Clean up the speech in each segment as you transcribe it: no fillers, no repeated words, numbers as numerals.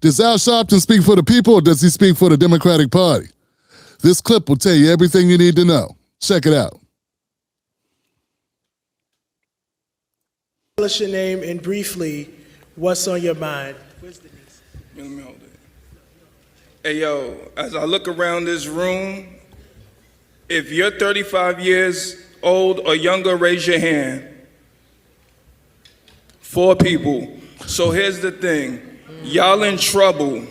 Does Al Sharpton speak for the people or does he speak for the Democratic Party? This clip will tell you everything you need to know. Check it out. Tell us your name and briefly, what's on your mind? Hey, yo, as I look around this room, if you're 35 years old or younger, raise your hand. 4 people. So here's the thing. Y'all in trouble.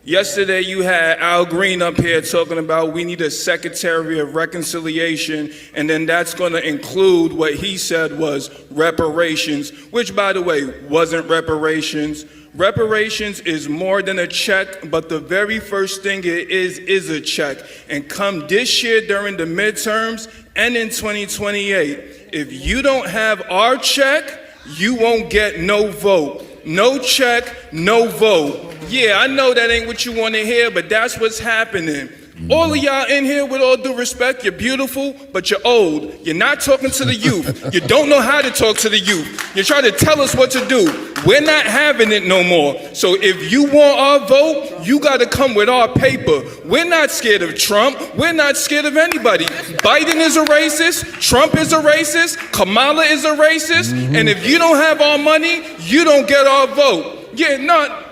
Yesterday you had Al Green up here talking about we need a Secretary of Reconciliation, and then that's going to include what he said was reparations, which, by the way, wasn't reparations. Reparations is more than a check, but the very first thing it is a check. And come this year during the midterms and in 2028, if you don't have our check, you won't get no vote. No check, no vote. Yeah, I know that ain't what you want to hear, but that's what's happening. All of y'all in here, with all due respect, you're beautiful, but you're old. You're not talking to the youth. You don't know how to talk to the youth. You're trying to tell us what to do. We're not having it no more. So if you want our vote, you got to come with our paper. We're not scared of Trump. We're not scared of anybody. Biden is a racist. Trump is a racist. Kamala is a racist. And if you don't have our money, you don't get our vote. Yeah, not.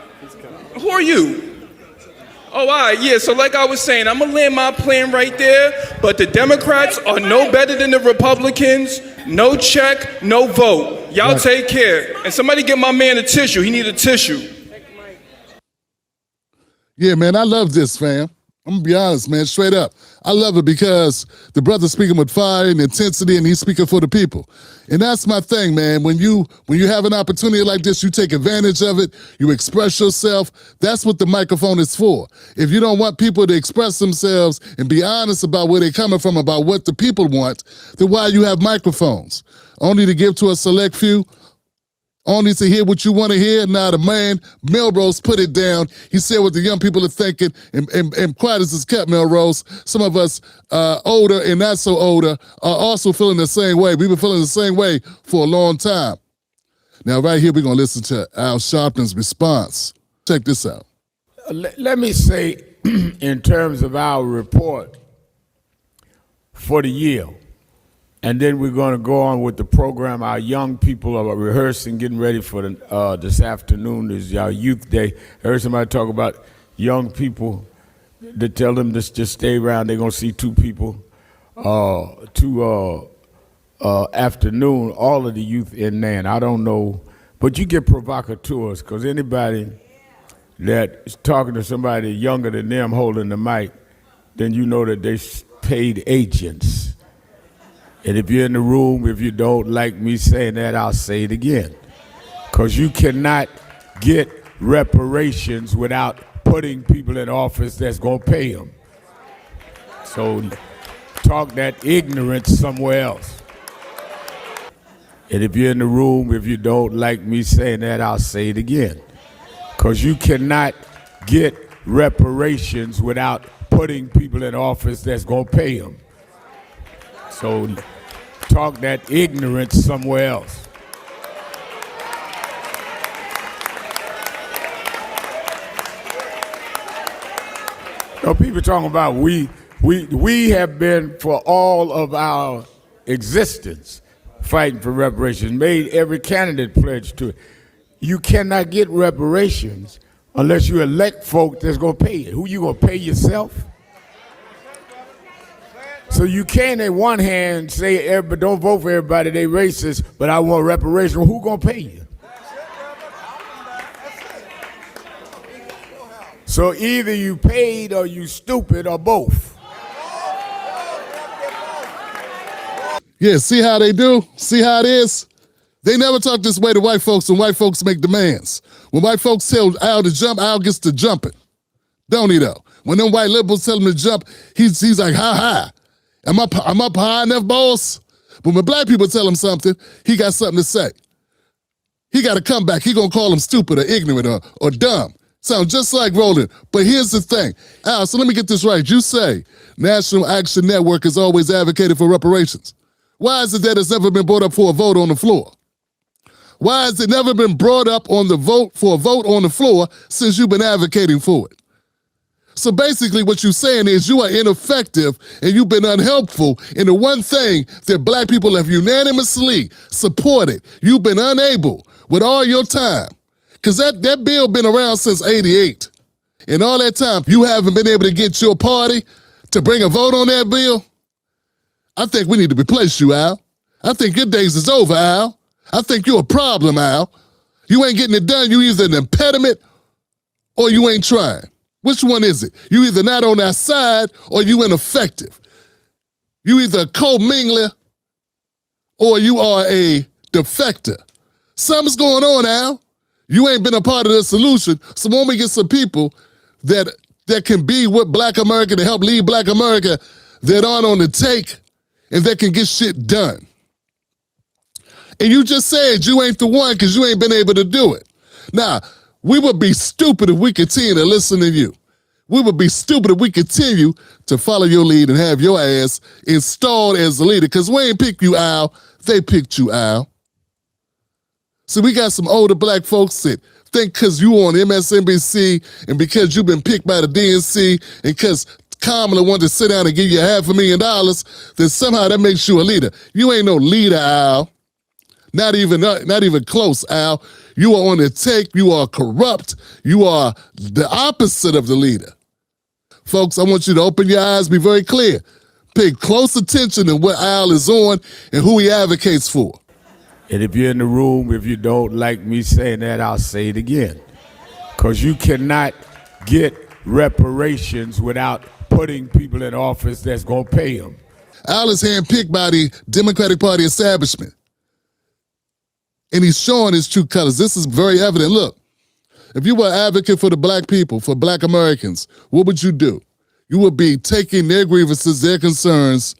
Who are you? Oh, all right, yeah, so like I was saying, I'm going to land my plane right there, but the Democrats are no better than the Republicans. No check, no vote. Y'all take care. And somebody get my man a tissue. He need a tissue. Yeah, man, I love this, fam. I'm going to be honest, man, straight up. I love it because the brother's speaking with fire and intensity, and he's speaking for the people. And that's my thing, man. When you have an opportunity like this, you take advantage of it, you express yourself. That's what the microphone is for. If you don't want people to express themselves and be honest about where they're coming from, about what the people want, then why you have microphones? Only to give to a select few? Only to hear what you want to hear? Now the man, Melrose, put it down. He said what the young people are thinking, and quiet as it's kept, Melrose. Some of us older and not so older are also feeling the same way. We've been feeling the same way for a long time. Now right here, we're going to listen to Al Sharpton's response. Check this out. Let me say, in terms of our report for the year, and then we're going to go on with the program. Our young people are rehearsing, getting ready for this afternoon is our youth day. I heard somebody talk about young people to tell them to just stay around. They're going to see 2 people, afternoon, all of the youth in there. And I don't know, but you get provocateurs, because anybody that is talking to somebody younger than them holding the mic, then you know that they paid agents. And if you're in the room, if you don't like me saying that, I'll say it again. Because you cannot get reparations without putting people in office that's going to pay them. So talk that ignorance somewhere else. And if you're in the room, if you don't like me saying that, I'll say it again. Because you cannot get reparations without putting people in office that's going to pay them. So talk that ignorance somewhere else. You know, people talking about we have been for all of our existence fighting for reparations, made every candidate pledge to it. You cannot get reparations unless you elect folk that's going to pay it. Who you going to pay yourself? So you can't, on one hand, say, don't vote for everybody, they racist, but I want reparations. Well, who gonna pay you? So either you paid or you stupid or both. Yeah, see how they do? See how it is? They never talk this way to white folks, and white folks make demands. When white folks tell Al to jump, Al gets to jumping. Don't he though? When them white liberals tell him to jump, he's like, ha ha. I'm up high enough, boss? But when black people tell him something, he got something to say. He got to come back. He gonna call him stupid or ignorant or dumb. Sounds just like Roland. But here's the thing. Al, so let me get this right. You say National Action Network has always advocated for reparations. Why is it that it's never been brought up for a vote on the floor? Why has it never been brought up on the vote for a vote on the floor since you've been advocating for it? So basically what you're saying is you are ineffective and you've been unhelpful in the one thing that black people have unanimously supported. You've been unable with all your time. Because that bill been around since 88. In all that time, you haven't been able to get your party to bring a vote on that bill? I think we need to replace you, Al. I think your days is over, Al. I think you're a problem, Al. You ain't getting it done. You either an impediment or you ain't trying. Which one is it? You either not on our side or you ineffective. You either a co-mingler or you are a defector. Something's going on, Al. You ain't been a part of the solution. So when we get some people that can be with Black America to help lead Black America that aren't on the take and that can get shit done. And you just said you ain't the one because you ain't been able to do it. Now, we would be stupid if we continue to listen to you. We would be stupid if we continue to follow your lead and have your ass installed as the leader because we ain't picked you, Al. They picked you, Al. So we got some older black folks that think because you on MSNBC and because you've been picked by the DNC and because Kamala wanted to sit down and give you $500,000, then somehow that makes you a leader. You ain't no leader, Al. Not even close, Al. You are on the take. You are corrupt. You are the opposite of the leader. Folks, I want you to open your eyes, be very clear. Pay close attention to what Al is on and who he advocates for. And if you're in the room, if you don't like me saying that, I'll say it again. Because you cannot get reparations without putting people in office that's going to pay them. Al is handpicked by the Democratic Party establishment. And he's showing his true colors. This is very evident. Look, if you were an advocate for the black people, for Black Americans, what would you do? You would be taking their grievances, their concerns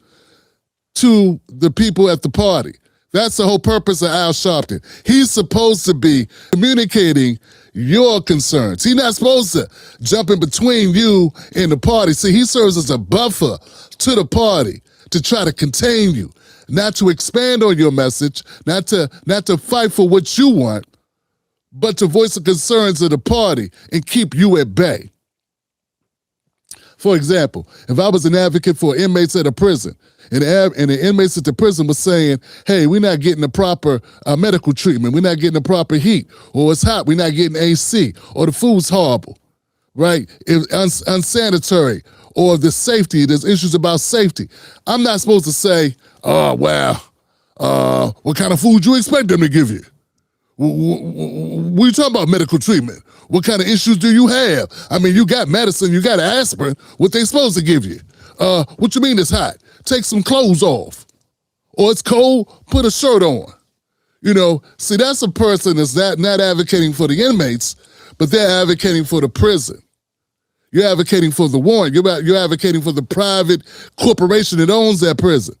to the people at the party. That's the whole purpose of Al Sharpton. He's supposed to be communicating your concerns. He's not supposed to jump in between you and the party. See, he serves as a buffer to the party to try to contain you, not to expand on your message, not to fight for what you want, but to voice the concerns of the party and keep you at bay. For example, if I was an advocate for inmates at a prison, and the inmates at the prison was saying, hey, we're not getting the proper medical treatment, we're not getting the proper heat, or it's hot, we're not getting AC, or the food's horrible, right? It's unsanitary, or the safety, there's issues about safety. I'm not supposed to say, oh, well, what kind of food you expect them to give you? What are you talking about medical treatment? What kind of issues do you have? I mean, you got medicine, you got aspirin, what they supposed to give you? What you mean it's hot? Take some clothes off. Or it's cold, put a shirt on. You know, see, that's a person that's not advocating for the inmates, but they're advocating for the prison. You're advocating for the warrant. You're advocating for the private corporation that owns that prison.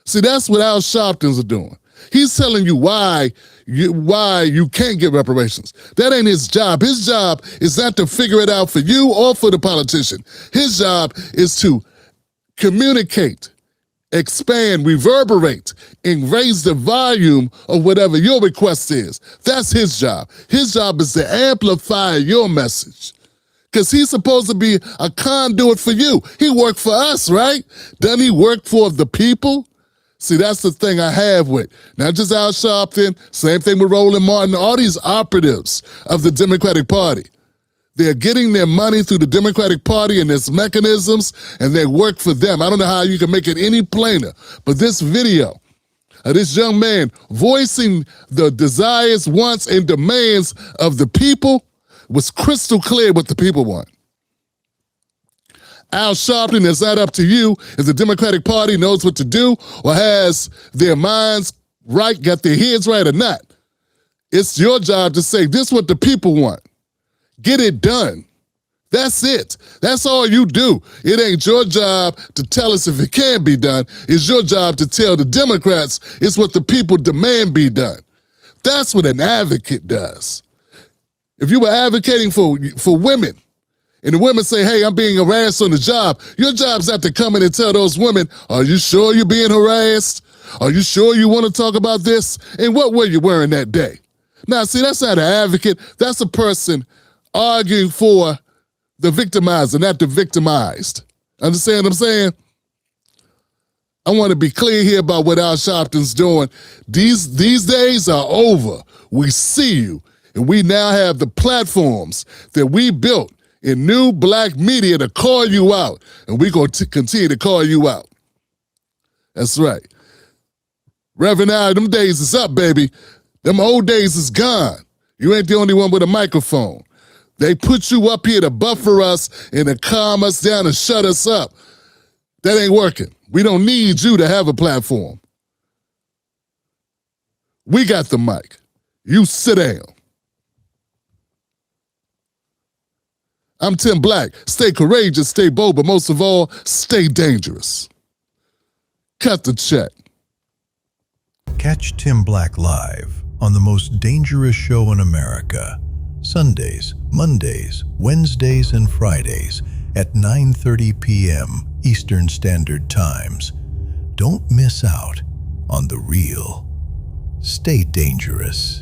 See, that's what Al Sharpton's are doing. He's telling you why you can't get reparations. That ain't his job. His job is not to figure it out for you or for the politician. His job is to communicate, expand, reverberate, and raise the volume of whatever your request is. That's his job. His job is to amplify your message. Because he's supposed to be a conduit for you. He worked for us, right? Doesn't he work for the people? See, that's the thing I have with not just Al Sharpton, same thing with Roland Martin, all these operatives of the Democratic Party. They're getting their money through the Democratic Party and its mechanisms, and they work for them. I don't know how you can make it any plainer, but this video of this young man voicing the desires, wants, and demands of the people was crystal clear what the people want. Al Sharpton, it's not up to you if the Democratic Party knows what to do or has their minds right, got their heads right or not. It's your job to say, this is what the people want. Get it done. That's it. That's all you do. It ain't your job to tell us if it can be done. It's your job to tell the Democrats it's what the people demand be done. That's what an advocate does. If you were advocating for women, and the women say, hey, I'm being harassed on the job, your job's not to come in and tell those women, are you sure you're being harassed? Are you sure you want to talk about this? And what were you wearing that day? Now, see, that's not an advocate. That's a person arguing for the victimizer, not the victimized. Understand what I'm saying? I want to be clear here about what Al Sharpton's doing. These days are over. We see you, and we now have the platforms that we built in new black media to call you out, and we're going to continue to call you out. That's right. Reverend Al, them days is up, baby. Them old days is gone. You ain't the only one with a microphone. They put you up here to buffer us and to calm us down and shut us up. That ain't working. We don't need you to have a platform. We got the mic. You sit down. I'm Tim Black. Stay courageous, stay bold, but most of all, stay dangerous. Cut the check. Catch Tim Black live on the most dangerous show in America, Sundays, Mondays, Wednesdays, and Fridays at 9:30 p.m. Eastern Standard Times. Don't miss out on the real. Stay dangerous.